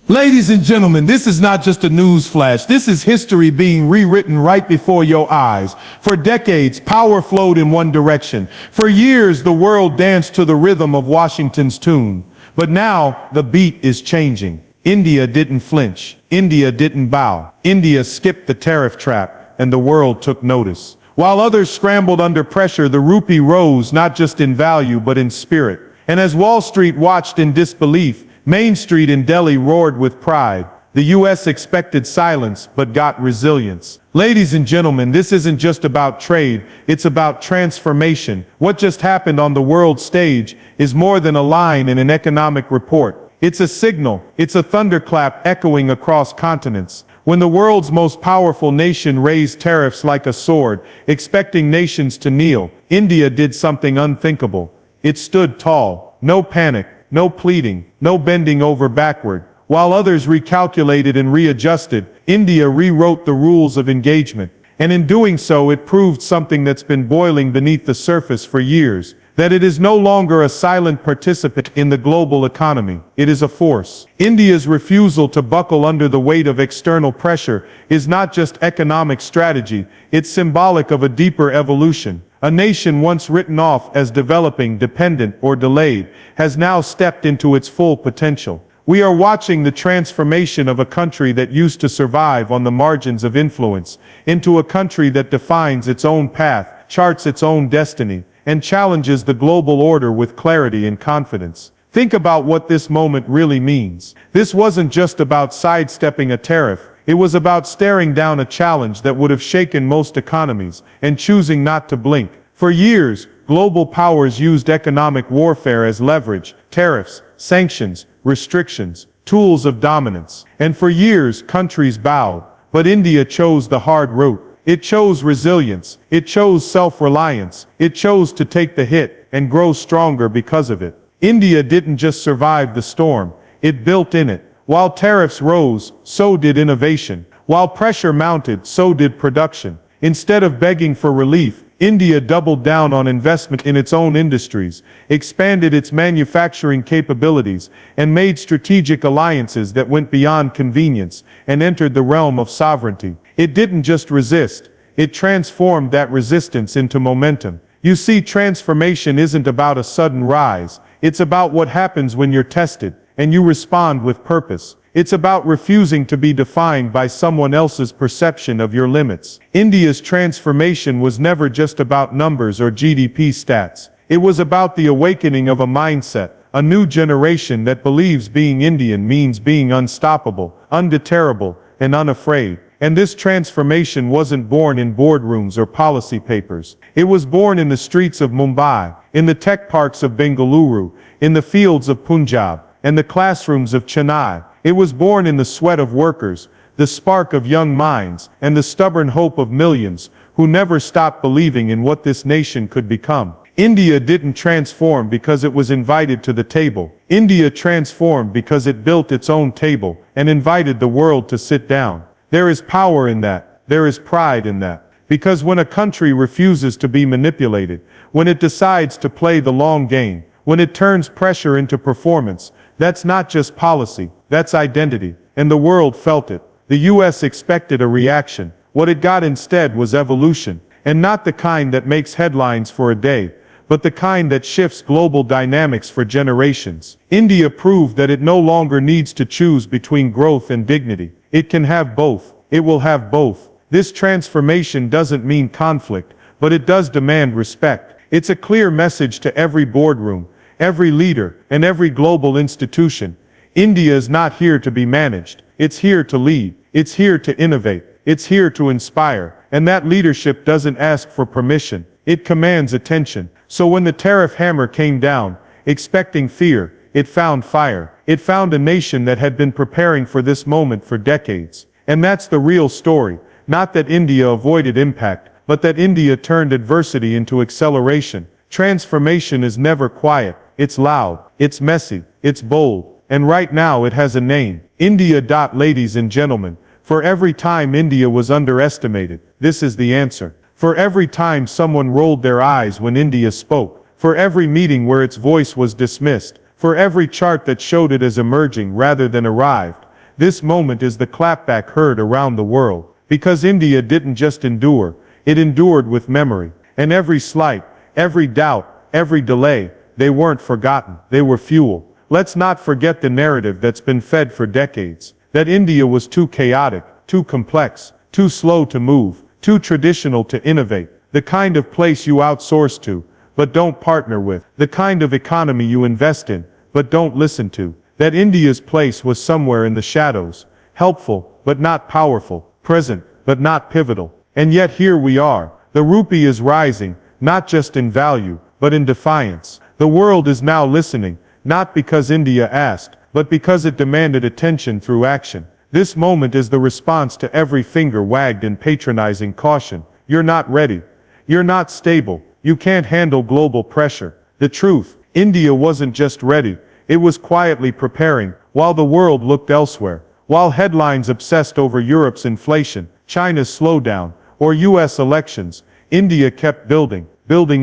Ladies and gentlemen, this is not just a news flash. This is history being rewritten right before your eyes. For decades, power flowed in one direction. For years, the world danced to the rhythm of Washington's tune. But now, the beat is changing. India didn't flinch. India didn't bow. India skipped the tariff trap, and the world took notice. While others scrambled under pressure, the rupee rose not just in value but in spirit. And as Wall Street watched in disbelief, Main Street in Delhi roared with pride. The U.S. expected silence, but got resilience. Ladies and gentlemen, this isn't just about trade, it's about transformation. What just happened on the world stage is more than a line in an economic report. It's a signal, it's a thunderclap echoing across continents. When the world's most powerful nation raised tariffs like a sword, expecting nations to kneel, India did something unthinkable. It stood tall. No panic. No pleading, no bending over backward. While others recalculated and readjusted, India rewrote the rules of engagement. And in doing so, it proved something that's been boiling beneath the surface for years, that it is no longer a silent participant in the global economy. It is a force. India's refusal to buckle under the weight of external pressure is not just economic strategy, it's symbolic of a deeper evolution. A nation once written off as developing, dependent, or delayed, has now stepped into its full potential. We are watching the transformation of a country that used to survive on the margins of influence, into a country that defines its own path, charts its own destiny, and challenges the global order with clarity and confidence. Think about what this moment really means. This wasn't just about sidestepping a tariff. It was about staring down a challenge that would have shaken most economies, and choosing not to blink. For years, global powers used economic warfare as leverage, tariffs, sanctions, restrictions, tools of dominance. And for years, countries bowed. But India chose the hard route. It chose resilience. It chose self-reliance. It chose to take the hit and grow stronger because of it. India didn't just survive the storm, it built in it. While tariffs rose, so did innovation. While pressure mounted, so did production. Instead of begging for relief, India doubled down on investment in its own industries, expanded its manufacturing capabilities, and made strategic alliances that went beyond convenience and entered the realm of sovereignty. It didn't just resist, it transformed that resistance into momentum. You see, transformation isn't about a sudden rise, it's about what happens when you're tested and you respond with purpose. It's about refusing to be defined by someone else's perception of your limits. India's transformation was never just about numbers or GDP stats. It was about the awakening of a mindset, a new generation that believes being Indian means being unstoppable, undeterrable, and unafraid. And this transformation wasn't born in boardrooms or policy papers. It was born in the streets of Mumbai, in the tech parks of Bengaluru, in the fields of Punjab, and the classrooms of Chennai. It was born in the sweat of workers, the spark of young minds, and the stubborn hope of millions who never stopped believing in what this nation could become. India didn't transform because it was invited to the table. India transformed because it built its own table and invited the world to sit down. There is power in that. There is pride in that. Because when a country refuses to be manipulated, when it decides to play the long game, when it turns pressure into performance, that's not just policy, that's identity, and the world felt it. The U.S. expected a reaction. What it got instead was evolution, and not the kind that makes headlines for a day, but the kind that shifts global dynamics for generations. India proved that it no longer needs to choose between growth and dignity. It can have both. It will have both. This transformation doesn't mean conflict, but it does demand respect. It's a clear message to every boardroom, every leader, and every global institution. India is not here to be managed. It's here to lead. It's here to innovate. It's here to inspire. And that leadership doesn't ask for permission. It commands attention. So when the tariff hammer came down, expecting fear, it found fire. It found a nation that had been preparing for this moment for decades. And that's the real story. Not that India avoided impact, but that India turned adversity into acceleration. Transformation is never quiet. It's loud, it's messy, it's bold, and right now it has a name. India. Ladies and gentlemen, for every time India was underestimated, this is the answer. For every time someone rolled their eyes when India spoke, for every meeting where its voice was dismissed, for every chart that showed it as emerging rather than arrived, This moment is the clapback heard around the world. Because India didn't just endure, it endured with memory. And every slight, every doubt, every delay, they weren't forgotten, they were fuel. Let's not forget the narrative that's been fed for decades. That India was too chaotic, too complex, too slow to move, too traditional to innovate. The kind of place you outsource to, but don't partner with. The kind of economy you invest in, but don't listen to. That India's place was somewhere in the shadows. Helpful, but not powerful. Present, but not pivotal. And yet here we are. The rupee is rising, not just in value, but in defiance. The world is now listening, not because India asked, but because it demanded attention through action. This moment is the response to every finger wagged in patronizing caution. You're not ready. You're not stable. You can't handle global pressure. The truth, India wasn't just ready, it was quietly preparing, while the world looked elsewhere. While headlines obsessed over Europe's inflation, China's slowdown, or U.S. elections, India kept building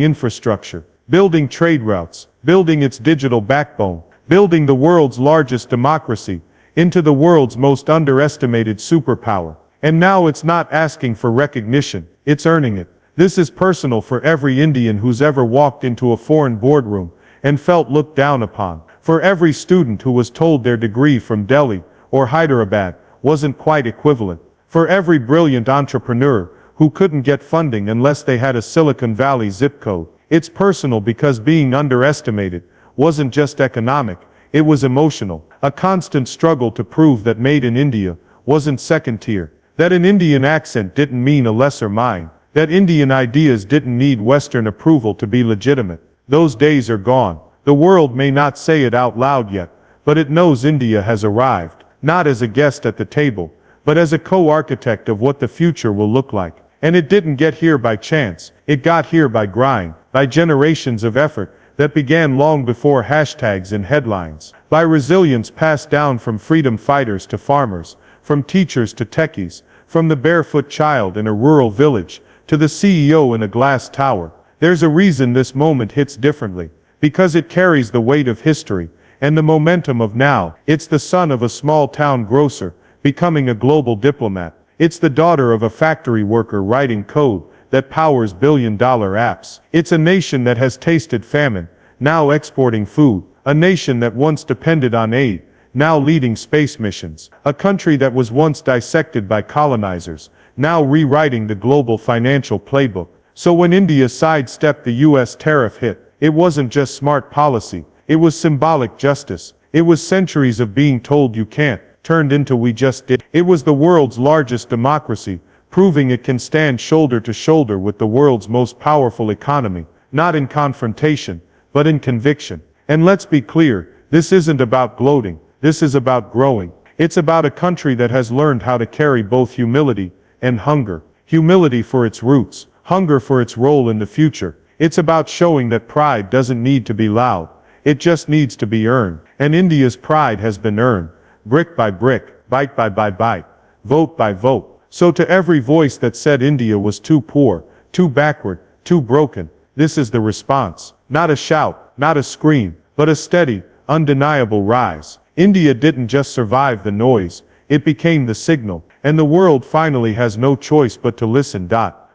infrastructure, building trade routes, building its digital backbone, building the world's largest democracy into the world's most underestimated superpower. And now it's not asking for recognition, it's earning it. This is personal for every Indian who's ever walked into a foreign boardroom and felt looked down upon. For every student who was told their degree from Delhi or Hyderabad wasn't quite equivalent. For every brilliant entrepreneur who couldn't get funding unless they had a Silicon Valley zip code. It's personal because being underestimated wasn't just economic, it was emotional. A constant struggle to prove that made in India wasn't second tier. That an Indian accent didn't mean a lesser mind. That Indian ideas didn't need Western approval to be legitimate. Those days are gone. The world may not say it out loud yet, but it knows India has arrived, not as a guest at the table, but as a co-architect of what the future will look like. And it didn't get here by chance, it got here by grind, by generations of effort that began long before hashtags and headlines, by resilience passed down from freedom fighters to farmers, from teachers to techies, from the barefoot child in a rural village to the CEO in a glass tower. There's a reason this moment hits differently, because it carries the weight of history and the momentum of now. It's the son of a small-town grocer becoming a global diplomat. It's the daughter of a factory worker writing code that powers billion-dollar apps. It's a nation that has tasted famine, now exporting food. A nation that once depended on aid, now leading space missions. A country that was once dissected by colonizers, now rewriting the global financial playbook. So when India sidestepped the U.S. tariff hit, it wasn't just smart policy, it was symbolic justice. It was centuries of being told you can't, turned into we just did. It was the world's largest democracy, proving it can stand shoulder to shoulder with the world's most powerful economy, not in confrontation, but in conviction. And let's be clear, this isn't about gloating, this is about growing. It's about a country that has learned how to carry both humility and hunger. Humility for its roots, hunger for its role in the future. It's about showing that pride doesn't need to be loud, it just needs to be earned. And India's pride has been earned, brick by brick, bite by bite, vote by vote. So to every voice that said India was too poor, too backward, too broken, this is the response. Not a shout, not a scream, but a steady, undeniable rise. India didn't just survive the noise, it became the signal, and the world finally has no choice but to listen.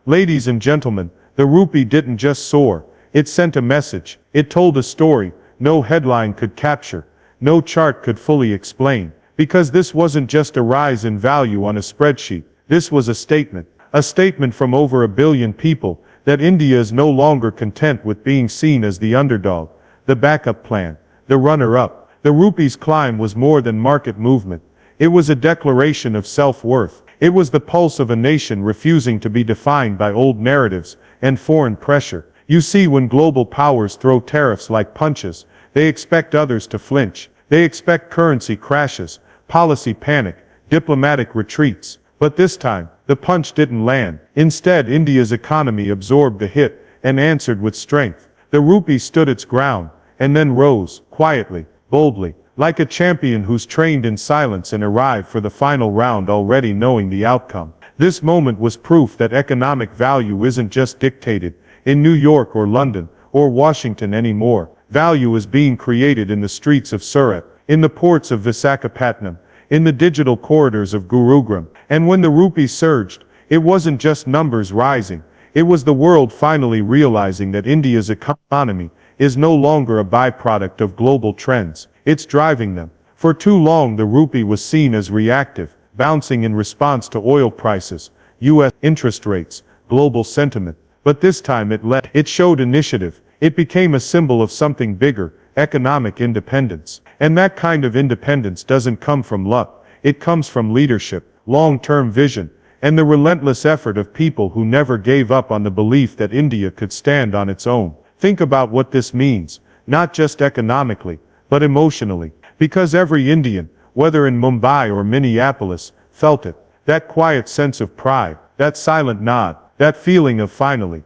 Ladies and gentlemen, the rupee didn't just soar, it sent a message, it told a story no headline could capture, no chart could fully explain, because this wasn't just a rise in value on a spreadsheet, this was a statement from over 1 billion people, that India is no longer content with being seen as the underdog, the backup plan, the runner-up. The rupee's climb was more than market movement. It was a declaration of self-worth. It was the pulse of a nation refusing to be defined by old narratives and foreign pressure. You see, when global powers throw tariffs like punches, they expect others to flinch. They expect currency crashes, policy panic, diplomatic retreats. But this time, the punch didn't land. Instead, India's economy absorbed the hit and answered with strength. The rupee stood its ground, and then rose, quietly, boldly, like a champion who's trained in silence and arrived for the final round already knowing the outcome. This moment was proof that economic value isn't just dictated in New York or London or Washington anymore. Value is being created in the streets of Surat, in the ports of Visakhapatnam, in the digital corridors of Gurugram. And when the rupee surged, it wasn't just numbers rising, it was the world finally realizing that India's economy is no longer a byproduct of global trends, it's driving them. For too long the rupee was seen as reactive, bouncing in response to oil prices, U.S. interest rates, global sentiment. But this time it showed initiative. It became a symbol of something bigger, economic independence. And that kind of independence doesn't come from luck, it comes from leadership, long-term vision, and the relentless effort of people who never gave up on the belief that India could stand on its own. Think about what this means, not just economically, but emotionally. Because every Indian, whether in Mumbai or Minneapolis, felt it. That quiet sense of pride, that silent nod, that feeling of finally,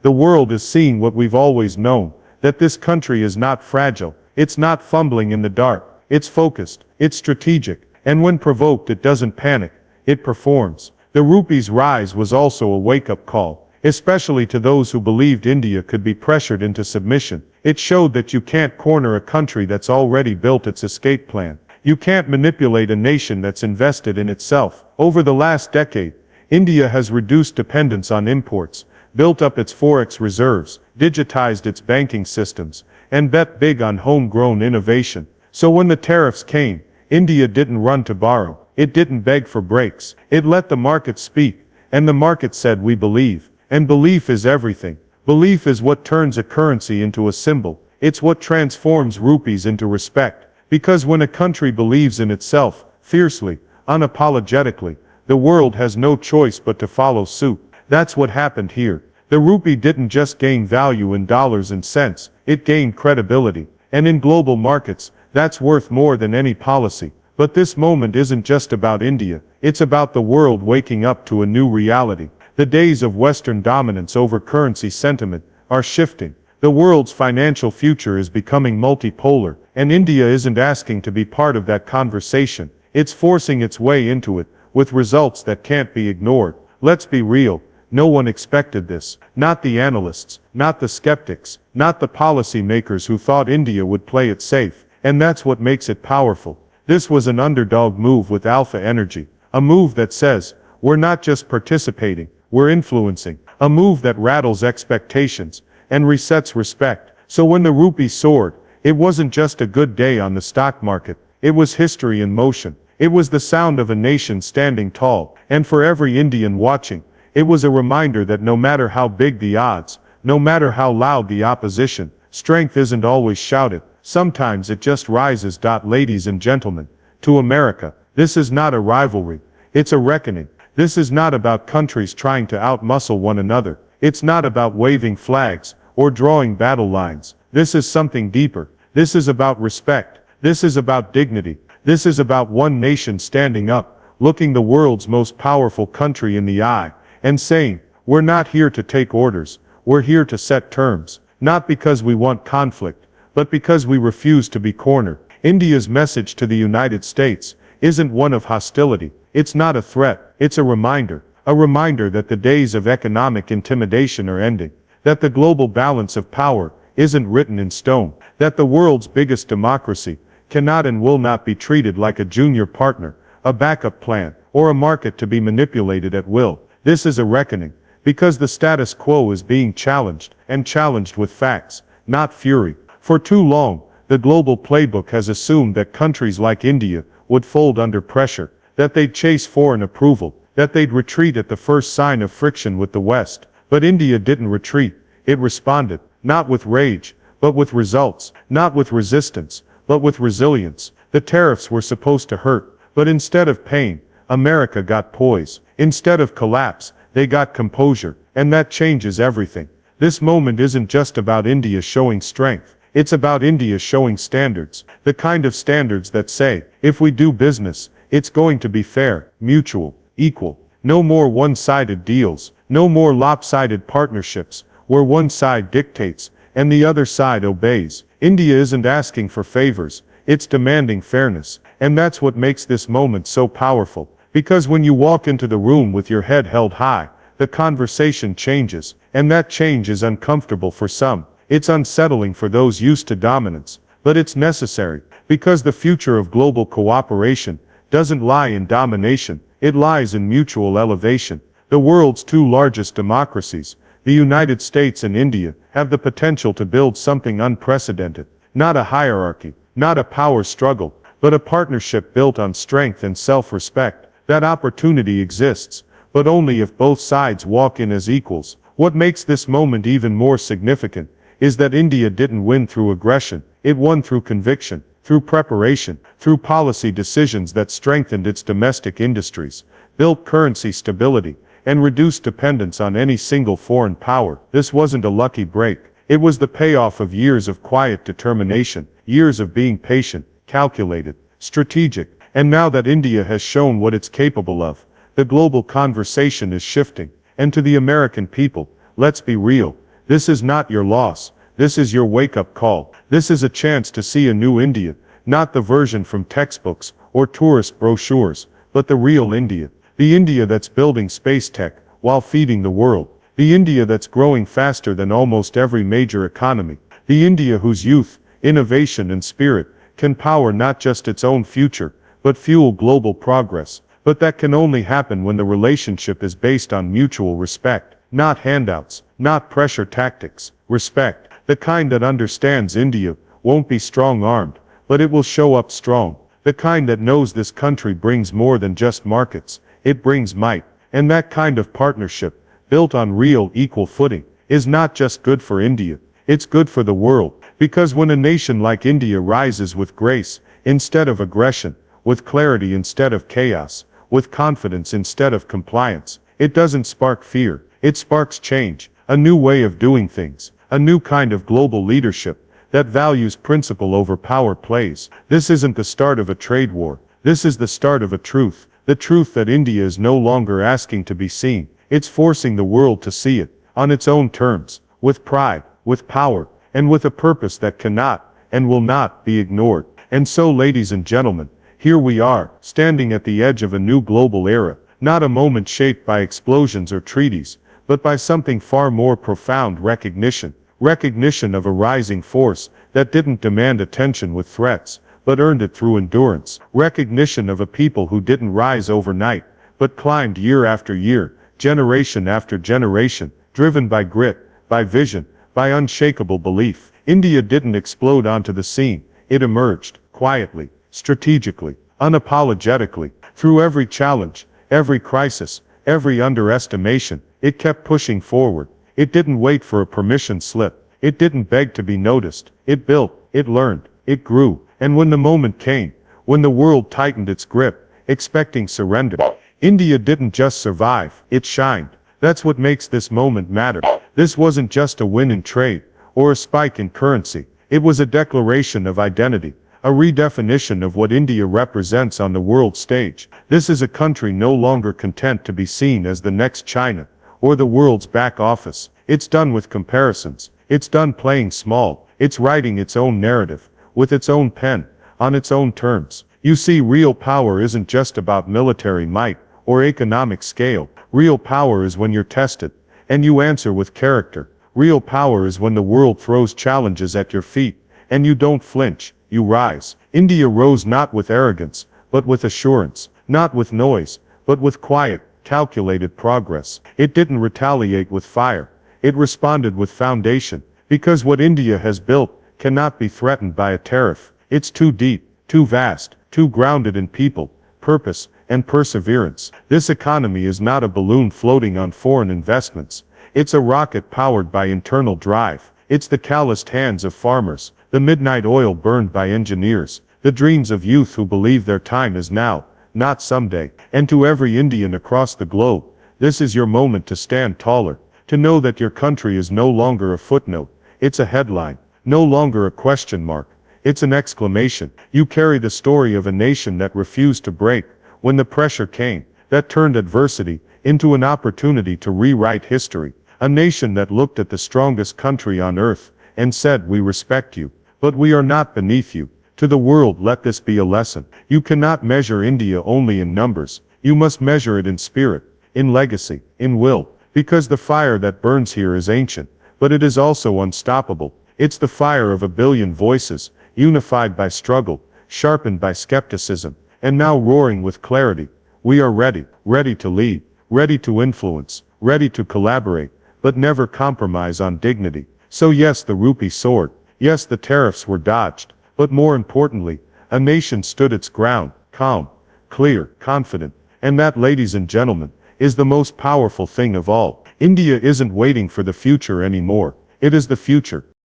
the world is seeing what we've always known, that this country is not fragile, it's not fumbling in the dark, it's focused, it's strategic, and when provoked it doesn't panic, it performs. The rupee's rise was also a wake-up call, especially to those who believed India could be pressured into submission. It showed that you can't corner a country that's already built its escape plan. You can't manipulate a nation that's invested in itself. Over the last decade, India has reduced dependence on imports, built up its forex reserves, digitized its banking systems, and bet big on homegrown innovation. So when the tariffs came, India didn't run to borrow. It didn't beg for breaks. It let the market speak, and the market said we believe. And belief is everything. Belief is what turns a currency into a symbol. It's what transforms rupees into respect. Because when a country believes in itself, fiercely, unapologetically, the world has no choice but to follow suit. That's what happened here. The rupee didn't just gain value in dollars and cents, it gained credibility. And in global markets, that's worth more than any policy. But this moment isn't just about India, it's about the world waking up to a new reality. The days of Western dominance over currency sentiment are shifting. The world's financial future is becoming multipolar, and India isn't asking to be part of that conversation. It's forcing its way into it, with results that can't be ignored. Let's be real, no one expected this. Not the analysts, not the skeptics, not the policy makers who thought India would play it safe. And that's what makes it powerful. This was an underdog move with alpha energy. A move that says, we're not just participating, we're influencing. A move that rattles expectations and resets respect. So when the rupee soared, it wasn't just a good day on the stock market, it was history in motion. It was the sound of a nation standing tall. And for every Indian watching, it was a reminder that no matter how big the odds, no matter how loud the opposition, strength isn't always shouted. Sometimes it just rises. Ladies and gentlemen, to America, this is not a rivalry, it's a reckoning. This is not about countries trying to outmuscle one another. It's not about waving flags or drawing battle lines. This is something deeper. This is about respect. This is about dignity. This is about one nation standing up, looking the world's most powerful country in the eye, and saying, we're not here to take orders, we're here to set terms. Not because we want conflict, but because we refuse to be cornered. India's message to the United States isn't one of hostility. It's not a threat, it's a reminder that the days of economic intimidation are ending, that the global balance of power isn't written in stone, that the world's biggest democracy cannot and will not be treated like a junior partner, a backup plan, or a market to be manipulated at will. This is a reckoning, because the status quo is being challenged, and challenged with facts, not fury. For too long, the global playbook has assumed that countries like India would fold under pressure, that they'd chase foreign approval, that they'd retreat at the first sign of friction with the West. But India didn't retreat, it responded, not with rage, but with results, not with resistance, but with resilience. The tariffs were supposed to hurt, but instead of pain, America got poise. Instead of collapse, they got composure, and that changes everything. This moment isn't just about India showing strength, it's about India showing standards, the kind of standards that say, if we do business, it's going to be fair, mutual, equal. No more one-sided deals, no more lopsided partnerships, where one side dictates, and the other side obeys. India isn't asking for favors, it's demanding fairness, and that's what makes this moment so powerful. Because when you walk into the room with your head held high, the conversation changes, and that change is uncomfortable for some. It's unsettling for those used to dominance, but it's necessary. Because the future of global cooperation doesn't lie in domination, it lies in mutual elevation. The world's two largest democracies, the United States and India, have the potential to build something unprecedented. Not a hierarchy, not a power struggle, but a partnership built on strength and self-respect. That opportunity exists, but only if both sides walk in as equals. What makes this moment even more significant is that India didn't win through aggression, it won through conviction, through preparation, through policy decisions that strengthened its domestic industries, built currency stability, and reduced dependence on any single foreign power. This wasn't a lucky break. It was the payoff of years of quiet determination, years of being patient, calculated, strategic. And now that India has shown what it's capable of, the global conversation is shifting. And to the American people, let's be real. This is not your loss. This is your wake-up call. This is a chance to see a new India, not the version from textbooks or tourist brochures, but the real India. The India that's building space tech while feeding the world. The India that's growing faster than almost every major economy. The India whose youth, innovation and spirit can power not just its own future, but fuel global progress. But that can only happen when the relationship is based on mutual respect, not handouts, not pressure tactics. Respect, the kind that understands India won't be strong-armed, but it will show up strong. The kind that knows this country brings more than just markets, it brings might. And that kind of partnership, built on real equal footing, is not just good for India, it's good for the world. Because when a nation like India rises with grace instead of aggression, with clarity instead of chaos, with confidence instead of compliance, it doesn't spark fear, it sparks change, a new way of doing things, a new kind of global leadership that values principle over power plays. This isn't the start of a trade war, this is the start of a truth, the truth that India is no longer asking to be seen, it's forcing the world to see it, on its own terms, with pride, with power, and with a purpose that cannot, and will not, be ignored. And so, ladies and gentlemen, here we are, standing at the edge of a new global era, not a moment shaped by explosions or treaties, but by something far more profound: recognition. Recognition of a rising force that didn't demand attention with threats, but earned it through endurance. Recognition of a people who didn't rise overnight, but climbed year after year, generation after generation, driven by grit, by vision, by unshakable belief. India didn't explode onto the scene, it emerged, quietly, strategically, unapologetically. Through every challenge, every crisis, every underestimation, it kept pushing forward. It didn't wait for a permission slip. It didn't beg to be noticed. It built, it learned, it grew. And when the moment came, when the world tightened its grip, expecting surrender, India didn't just survive, it shined. That's what makes this moment matter. This wasn't just a win in trade, or a spike in currency. It was a declaration of identity, a redefinition of what India represents on the world stage. This is a country no longer content to be seen as the next China, or the world's back office. It's done with comparisons. It's done playing small. It's writing its own narrative, with its own pen, on its own terms. You see, real power isn't just about military might, or economic scale. Real power is when you're tested, and you answer with character. Real power is when the world throws challenges at your feet, and you don't flinch, you rise. India rose not with arrogance, but with assurance, not with noise, but with quiet, calculated progress. It didn't retaliate with fire, it responded with foundation, because what India has built cannot be threatened by a tariff. It's too deep, too vast, too grounded in people, purpose, and perseverance. This economy is not a balloon floating on foreign investments. It's a rocket powered by internal drive. It's the calloused hands of farmers, the midnight oil burned by engineers, the dreams of youth who believe their time is now, not someday. And to every Indian across the globe, this is your moment to stand taller, to know that your country is no longer a footnote, it's a headline, no longer a question mark, it's an exclamation. You carry the story of a nation that refused to break when the pressure came, that turned adversity into an opportunity to rewrite history. A nation that looked at the strongest country on earth and said, "We respect you, but we are not beneath you." To the world, let this be a lesson. You cannot measure India only in numbers. You must measure it in spirit, in legacy, in will. Because the fire that burns here is ancient, but it is also unstoppable. It's the fire of a billion voices, unified by struggle, sharpened by skepticism, and now roaring with clarity. We are ready, ready to lead, ready to influence, ready to collaborate, but never compromise on dignity. So yes, the rupee soared. Yes, the tariffs were dodged. But more importantly, a nation stood its ground, calm, clear, confident. And that, ladies and gentlemen, is the most powerful thing of all. India isn't waiting for the future anymore. It is the future,